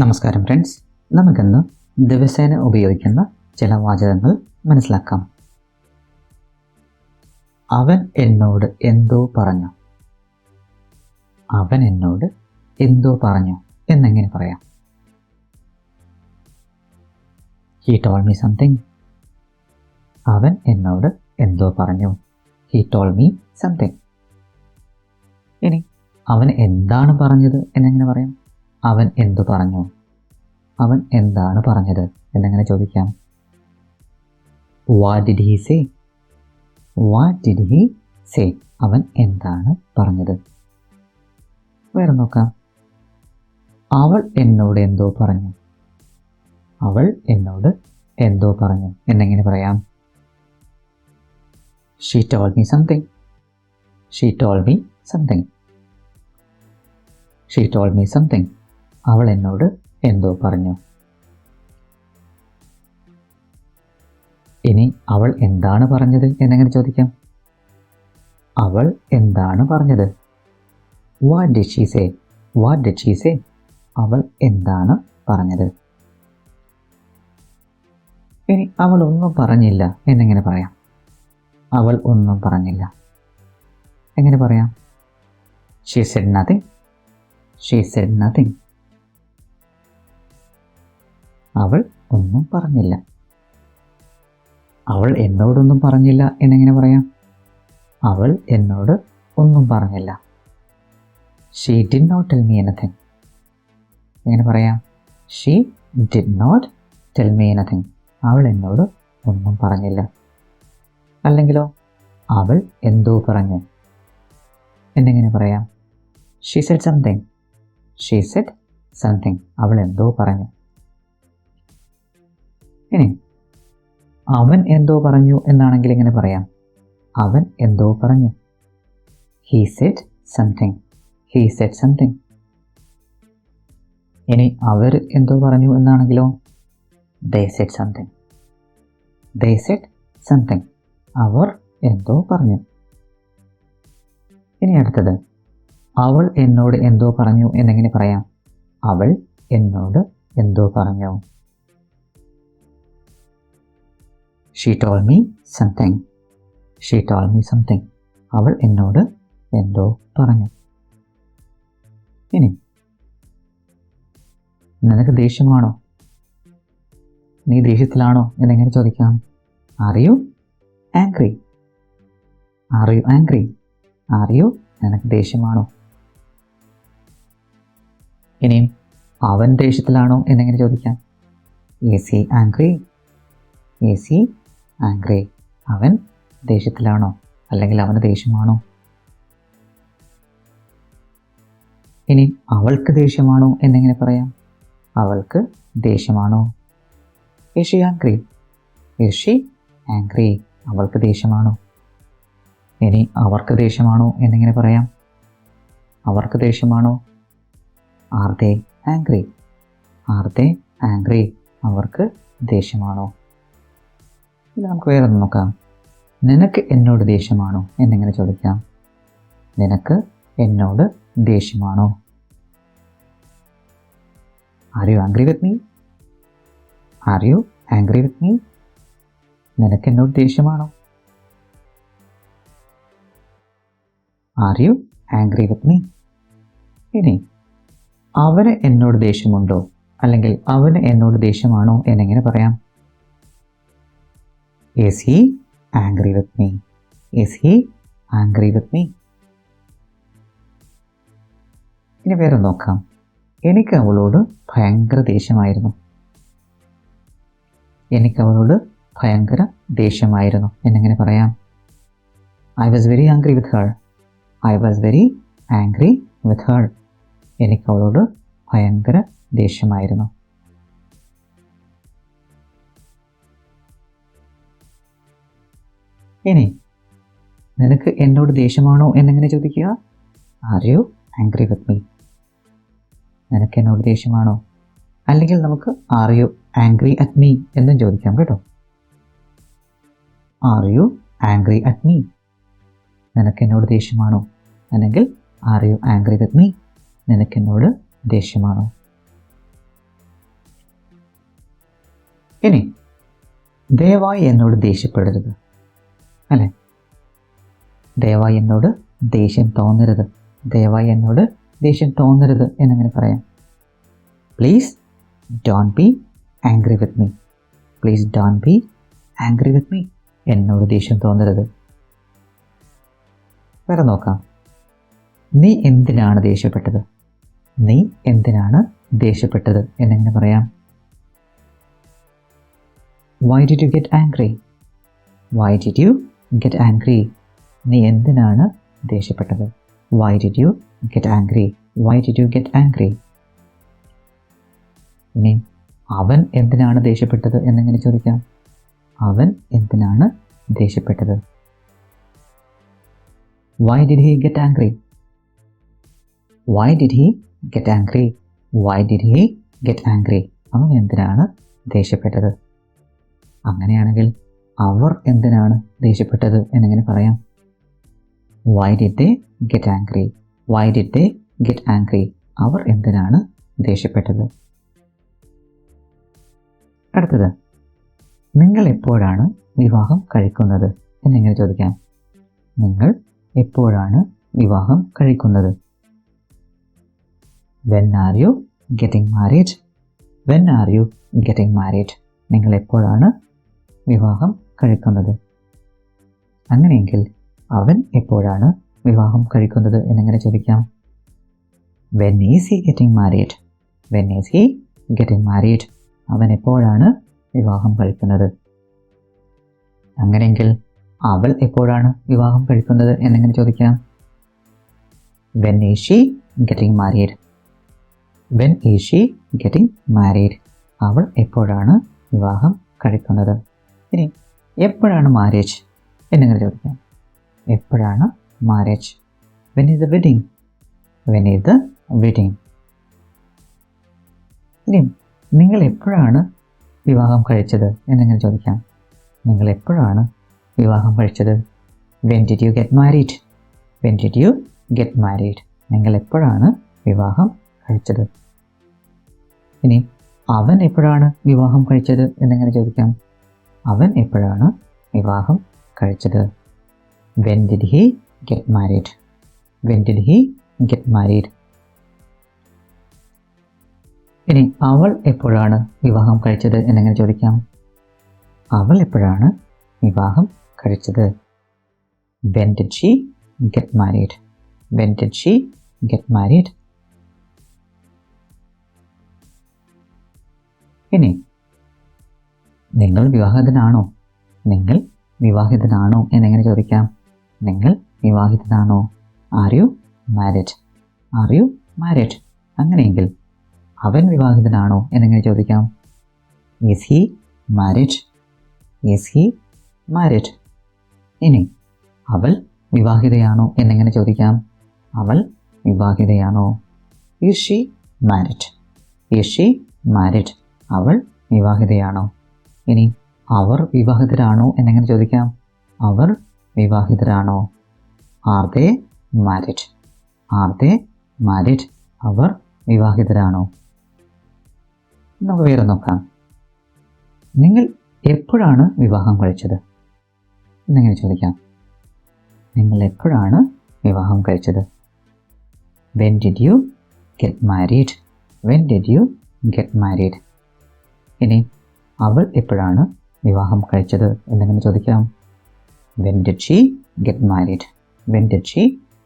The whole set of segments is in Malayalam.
നമസ്കാരം ഫ്രണ്ട്സ്, നമുക്കിന്ന് ദിവസേന ഉപയോഗിക്കുന്ന ചില വാചകങ്ങൾ മനസ്സിലാക്കാം. അവൻ എന്നോട് എന്തോ പറഞ്ഞു. അവൻ എന്നോട് എന്തോ പറഞ്ഞു എന്നെങ്ങനെ പറയാം? He told me something. അവൻ എന്നോട് എന്തോ പറഞ്ഞു. He told me something. ഇനി അവൻ എന്താണ് പറഞ്ഞത് എന്നെങ്ങനെ പറയാം? അവൻ എന്തു പറഞ്ഞു? അവൻ എന്താണ് പറഞ്ഞത് എന്നെങ്ങനെ ചോദിക്കാം? What did he say? What did he say? അവൻ എന്താണ് പറഞ്ഞത്? വേറെ നോക്കാം. അവൾ എന്നോട് എന്തോ പറഞ്ഞു. അവൾ എന്നോട് എന്തോ പറഞ്ഞു എന്നെങ്ങനെ പറയാം? She told me something. She told me something. She told me something. അവൾ എന്നോട് എന്തോ പറഞ്ഞു. ഇനി അവൾ എന്താണ് പറഞ്ഞത് എന്നെങ്ങനെ ചോദിക്കാം? അവൾ എന്താണ് പറഞ്ഞത്? What did she say? What did she say? അവൾ എന്താണ് പറഞ്ഞത്? ഇനി അവൾ ഒന്നും പറഞ്ഞില്ല എന്നെങ്ങനെ പറയാം? അവൾ ഒന്നും പറഞ്ഞില്ല എങ്ങനെ പറയാം? She said nothing. She said nothing. അവൾ ഒന്നും പറഞ്ഞില്ല. അവൾ എന്നോടൊന്നും പറഞ്ഞില്ല എന്നെങ്ങനെ പറയാം? അവൾ എന്നോട് ഒന്നും പറഞ്ഞില്ല. She did not tell me anything. എങ്ങനെ പറയാം? She did not tell me anything. അവൾ എന്നോട് ഒന്നും പറഞ്ഞില്ല. അല്ലെങ്കിലോ അവൾ എന്തോ പറഞ്ഞു എന്നെങ്ങനെ പറയാം? She said something. She said something. അവൾ എന്തോ പറഞ്ഞു. ഇനി അവൻ എന്തോ പറഞ്ഞു എന്നാണെങ്കിൽ എങ്ങനെ പറയാം? അവൻ എന്തോ പറഞ്ഞു. He said something. He said something. ഇനി അവർ എന്തോ പറഞ്ഞു എന്നാണെങ്കിലോ? They said something. They said something. അവർ എന്തോ പറഞ്ഞു. ഇനി അടുത്തത്, അവൾ എന്നോട് എന്തോ പറഞ്ഞു എന്നെങ്ങനെ പറയാം? അവൾ എന്നോട് എന്തോ പറഞ്ഞു. She told me something. She told me something. അവൾ എന്നോട് എന്തോ പറഞ്ഞു. ഇനി നിനക്ക് ദേഷ്യമാണോ? നീ ദേഷ്യത്തിലാണോ എന്നെങ്ങനെ ചോദിക്കാം? Are you angry? Are you angry? Are you? നിനക്ക് ദേഷ്യമാണോ? ഇനിയും അവൻ ദേഷ്യത്തിലാണോ എന്നെങ്ങനെ ചോദിക്കാം? Is he angry? Is he angry? അവൻ ദേഷ്യത്തിലാണോ അല്ലെങ്കിൽ അവന് ദേഷ്യമാണോ? ഇനി അവൾക്ക് ദേഷ്യമാണോ എന്നെങ്ങനെ പറയാം? അവൾക്ക് ദേഷ്യമാണോ? Is she angry? Is she angry? അവൾക്ക് ദേഷ്യമാണോ? ഇനി അവർക്ക് ദേഷ്യമാണോ എന്നെങ്ങനെ പറയാം? അവർക്ക് ദേഷ്യമാണോ? Are they angry? Are they angry? അവർക്ക് ദേഷ്യമാണോ? ഇത് നമുക്ക് വേറെ നോക്കാം. നിനക്ക് എന്നോട് ദേഷ്യമാണോ എന്നെങ്ങനെ ചോദിക്കാം? നിനക്ക് എന്നോട് ദേഷ്യമാണോ? Are you angry with me? Are you angry with me? നിനക്ക് എന്നോട് ദേഷ്യമാണോ? Are you angry with me? ഇനി അവന് എന്നോട് ദേഷ്യമുണ്ടോ അല്ലെങ്കിൽ അവന് എന്നോട് ദേഷ്യമാണോ എന്നെങ്ങനെ പറയാം? Is he angry with me? Is he angry with me? ഇനി വേറെ നോക്കാം. എനിക്ക് അവളോട് ഭയങ്കര ദേഷ്യമായിരുന്നു. എനിക്ക് അവളോട് ഭയങ്കര ദേഷ്യമായിരുന്നു എന്നെങ്ങനെ പറയാം? I was very angry with her. I was very angry with her. എനിക്ക് അവളോട് ഭയങ്കര ദേഷ്യമായിരുന്നു. ഇനി നിനക്ക് എന്നോട് ദേഷ്യമാണോ എന്നെങ്ങനെ ചോദിക്കുക? Are you angry with me? നിനക്ക് എന്നോട് ദേഷ്യമാണോ? അല്ലെങ്കിൽ നമുക്ക് Are you angry at me എന്നും ചോദിക്കാം കേട്ടോ. Are you angry at me? നിനക്ക് എന്നോട് ദേഷ്യമാണോ? അല്ലെങ്കിൽ Are you angry with me? നിനക്ക് എന്നോട് ദേഷ്യമാണോ? ഇനി ദയവായി എന്നോട് ദേഷ്യപ്പെടരുത്, അല്ലേ? ദയവായി എന്നോട് ദേഷ്യം തോന്നരുത്. ദയവായി എന്നോട് ദേഷ്യം തോന്നരുത് എന്നെങ്ങനെ പറയാം? Please don't be angry with me. Please don't be angry with me. എന്നോട് ദേഷ്യം തോന്നരുത്. വേറെ നോക്കാം. നീ എന്തിനാണ് ദേഷ്യപ്പെട്ടത്? നീ എന്തിനാണ് ദേഷ്യപ്പെട്ടത് എന്നെങ്ങനെ പറയാം? Why did you get angry? Why did you get angry? നീ എന്തിനാണ് ദേഷ്യപ്പെട്ടത്? Why did you get angry? Why did you get angry? ഇനി അവൻ എന്തിനാണ് ദേഷ്യപ്പെട്ടത് എന്നെങ്ങനെ ചോദിക്കാം? അവൻ എന്തിനാണ് ദേഷ്യപ്പെട്ടത്? Why did he get angry? Why did he get angry? Why did he get angry? അവൻ എന്തിനാണ് ദേഷ്യപ്പെട്ടത്? അങ്ങനെയാണെങ്കിൽ അവർ എന്തിനാണ് ദേഷ്യപ്പെട്ടത് എന്നെങ്ങനെ പറയാം? Why did they get angry? Why did they get angry? അവർ എന്തിനാണ് ദേഷ്യപ്പെട്ടത്? അടുത്തത്, നിങ്ങൾ എപ്പോഴാണ് വിവാഹം കഴിക്കുന്നത് എന്നെങ്ങനെ ചോദിക്കാം? നിങ്ങൾ എപ്പോഴാണ് വിവാഹം കഴിക്കുന്നത്? When are you getting married? When are you getting married? നിങ്ങൾ എപ്പോഴാണ് വിവാഹം കഴിക്കുന്നത്? അങ്ങനെയെങ്കിൽ അവൻ എപ്പോഴാണ് വിവാഹം കഴിക്കുന്നത് എന്നെങ്ങനെ ചോദിക്കാം? When is he getting married? When is he getting married? അവൻ എപ്പോഴാണ് വിവാഹം കഴിക്കുന്നത്? അങ്ങനെയെങ്കിൽ അവൾ എപ്പോഴാണ് വിവാഹം കഴിക്കുന്നത് എന്നെങ്ങനെ ചോദിക്കാം? When is she getting married? When is she getting married? അവൾ എപ്പോഴാണ് വിവാഹം കഴിക്കുന്നത്? ഇനി എപ്പോഴാണ് മാരേജ് എന്നെങ്ങനെ ചോദിക്കാം? എപ്പോഴാണ് marriage? When is the wedding? When is the wedding? ഇനി നിങ്ങൾ എപ്പോഴാണ് വിവാഹം കഴിച്ചത് എന്നെങ്ങനെ ചോദിക്കാം? നിങ്ങൾ എപ്പോഴാണ് വിവാഹം കഴിച്ചത്? When did you get married? When did you get married? നിങ്ങൾ എപ്പോഴാണ് വിവാഹം കഴിച്ചത്? ഇനി അവൻ എപ്പോഴാണ് വിവാഹം കഴിച്ചത് എന്നെങ്ങനെ ചോദിക്കാം? അവൻ എപ്പോഴാണ് വിവാഹം കഴിച്ചത്? When did he get married? When did he get married? ഇനി അവൾ എപ്പോഴാണ് വിവാഹം കഴിച്ചത് എന്നെങ്ങനെ ചോദിക്കാം? അവൾ എപ്പോഴാണ് വിവാഹം കഴിച്ചത്? When did she get married? When did she get married? ഇനി നിങ്ങൾ വിവാഹിതനാണോ? നിങ്ങൾ വിവാഹിതനാണോ എന്നെങ്ങനെ ചോദിക്കാം? നിങ്ങൾ വിവാഹിതനാണോ? Are you married? Are you married? അങ്ങനെയെങ്കിൽ അവൻ വിവാഹിതനാണോ എന്നെങ്ങനെ ചോദിക്കാം? Is he married? Is he married? ഇനി അവൾ വിവാഹിതയാണോ എന്നെങ്ങനെ ചോദിക്കാം? അവൾ വിവാഹിതയാണോ? Is she married? Is she married? അവൾ വിവാഹിതയാണോ? ഇനി അവർ വിവാഹിതരാണോ എന്നെങ്ങനെ ചോദിക്കാം? അവർ വിവാഹിതരാണോ? Are they married? Are they married? അവർ വിവാഹിതരാണോ? നമുക്ക് വേറെ നോക്കാം. നിങ്ങൾ എപ്പോഴാണ് വിവാഹം കഴിച്ചത് എന്നെങ്ങനെ ചോദിക്കാം? നിങ്ങൾ എപ്പോഴാണ് വിവാഹം കഴിച്ചത്? When did you get married? When did you get married? ഇനി അവൾ എപ്പോഴാണ് വിവാഹം കഴിച്ചത് എന്നെങ്ങനെ ചോദിക്കാം? When did she get married? When did she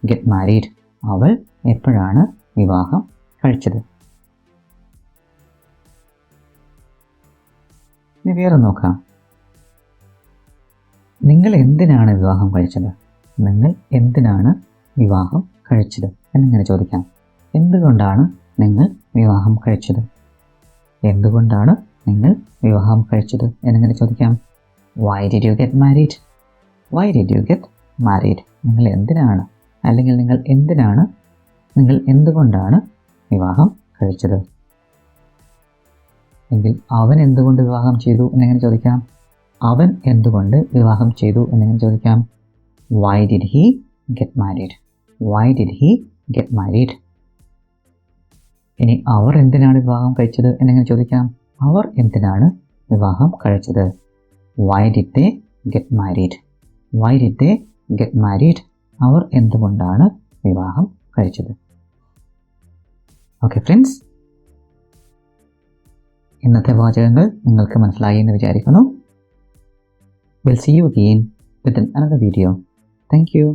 get married? അവൾ എപ്പോഴാണ് വിവാഹം കഴിച്ചത്? ഇനി വേറെ നോക്കാം. നിങ്ങൾ എന്തിനാണ് വിവാഹം കഴിച്ചത്? നിങ്ങൾ എന്തിനാണ് വിവാഹം കഴിച്ചത് എന്നെങ്ങനെ ചോദിക്കാം? എന്തുകൊണ്ടാണ് നിങ്ങൾ വിവാഹം കഴിച്ചത്? എന്തുകൊണ്ടാണ് നിങ്ങൾ വിവാഹം കഴിച്ചത് എന്നെങ്ങനെ ചോദിക്കാം? Why did you get married? Why did you get married? നിങ്ങൾ എന്തിനാണ്, അല്ലെങ്കിൽ നിങ്ങൾ എന്തിനാണ്, നിങ്ങൾ എന്തുകൊണ്ടാണ് വിവാഹം കഴിച്ചത്? എങ്കിൽ അവൻ എന്തുകൊണ്ട് വിവാഹം ചെയ്തു എന്നെങ്ങനെ ചോദിക്കാം? അവൻ എന്തുകൊണ്ട് വിവാഹം ചെയ്തു എന്നെങ്ങനെ ചോദിക്കാം? Why did he get married? Why did he get married? ഇനി അവർ എന്തിനാണ് വിവാഹം കഴിച്ചത് എന്നെങ്ങനെ ചോദിക്കാം? അവർ എന്തിനാണ് വിവാഹം കഴിച്ചത്? Why did they get married? Why did they get married? അവർ എന്തുകൊണ്ടാണ് വിവാഹം കഴിച്ചത്? ഓക്കെ ഫ്രണ്ട്സ്, ഇന്നത്തെ വാചകങ്ങൾ നിങ്ങൾക്ക് മനസ്സിലായി എന്ന് വിചാരിക്കുന്നു. We'll see you again with another video. Thank you.